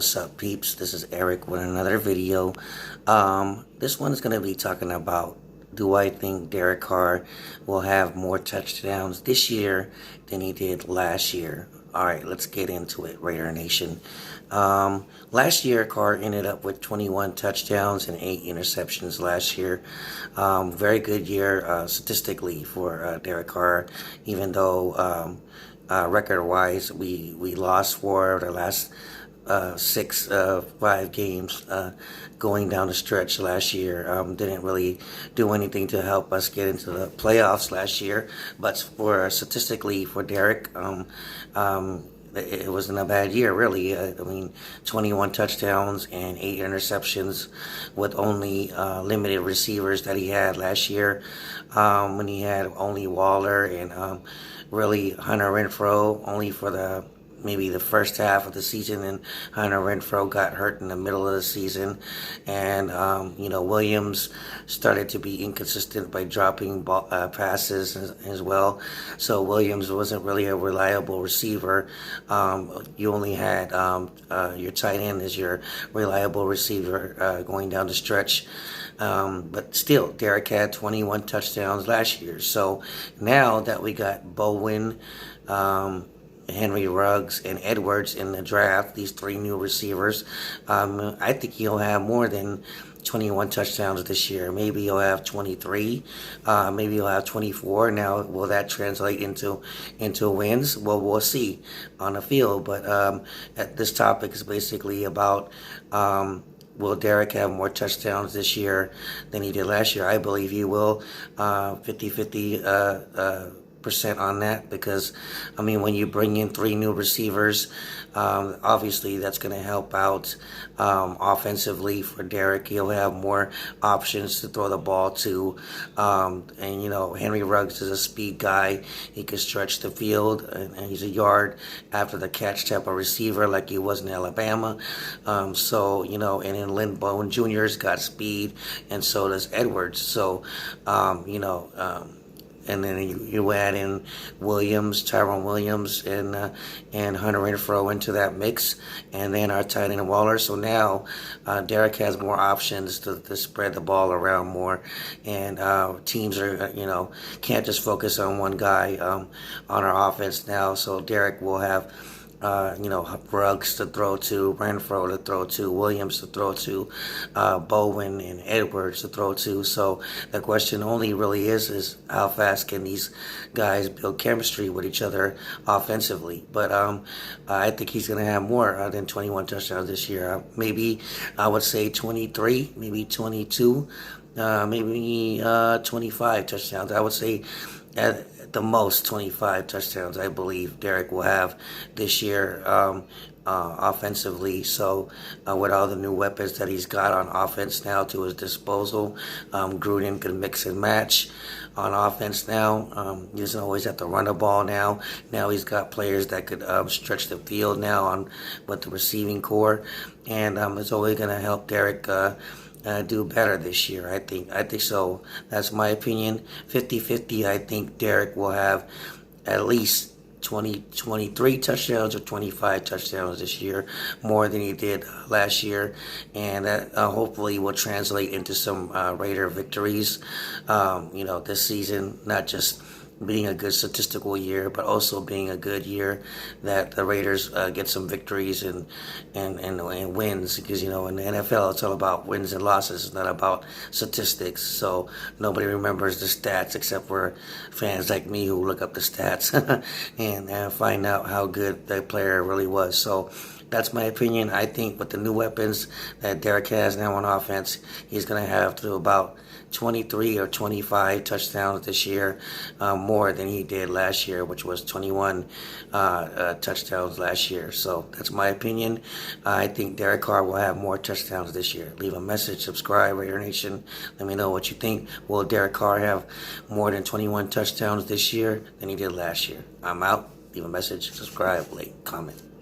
What's up, peeps? This is Eric with another video. This one is going to be talking about, do I think Derek Carr will have more touchdowns this year than he did last year? All right, let's get into it, Raider Nation. Last year, Carr ended up with 21 touchdowns and 8 interceptions last year. Very good year statistically for Derek Carr, even though record-wise we lost 4 of the last 5 games going down the stretch last year. Didn't really do anything to help us get into the playoffs last year, but statistically for Derek, it wasn't a bad year, really. I mean, 21 touchdowns and 8 interceptions with only limited receivers that he had last year, when he had only Waller and really Hunter Renfrow only for maybe the first half of the season, and Hunter Renfrow got hurt in the middle of the season, and Williams started to be inconsistent by dropping passes as well. So Williams wasn't really a reliable receiver. You only had your tight end as your reliable receiver going down the stretch. But still, Derek had 21 touchdowns last year. So now that we got Bowen, Henry Ruggs, and Edwards in the draft, these 3 new receivers, I think he'll have more than 21 touchdowns this year. Maybe he'll have 23, maybe he'll have 24. Now, will that translate into wins? Well, we'll see on the field. But this topic is basically about, will Derek have more touchdowns this year than he did last year? I believe he will. 50-50 percent on that, because I mean, when you bring in 3 new receivers, obviously that's going to help out offensively for Derek. He'll have more options to throw the ball to, and Henry Ruggs is a speed guy. He can stretch the field, and he's a yard after the catch type of receiver like he was in Alabama. And then Lynn Bone Jr.'s got speed, and so does Edwards. So and then you add in Tyrone Williams, and Hunter Renfrow into that mix, and then our tight end Waller. So now Derek has more options to spread the ball around more, and teams are can't just focus on one guy on our offense now. So Derek will have Ruggs to throw to, Renfrow to throw to, Williams to throw to, Bowen and Edwards to throw to. So the question only really is how fast can these guys build chemistry with each other offensively. But I think he's going to have more than 21 touchdowns this year. Maybe I would say 23, maybe 22, maybe 25 touchdowns. I would say at the most 25 touchdowns, I believe Derek will have this year offensively. So with all the new weapons that he's got on offense now to his disposal, Gruden can mix and match on offense now. He doesn't always have to run the ball now. Now he's got players that could stretch the field now with the receiving core, and it's always going to help Derek do better this year. I think so. That's my opinion. 50-50. I think Derek will have at least 23 touchdowns or 25 touchdowns this year, more than he did last year, and that hopefully will translate into some Raider victories this season, not just being a good statistical year, but also being a good year that the Raiders get some victories and wins, because in the NFL it's all about wins and losses. It's not about statistics. So nobody remembers the stats except for fans like me who look up the stats and find out how good the player really was. So that's my opinion. I think with the new weapons that Derek has now on offense, he's going to have to about 23 or 25 touchdowns this year, more than he did last year, which was 21 touchdowns last year. So that's my opinion. I think Derek Carr will have more touchdowns this year. Leave a message, subscribe, Raider Nation. Let me know what you think. Will Derek Carr have more than 21 touchdowns this year than he did last year? I'm out. Leave a message, subscribe, like, comment.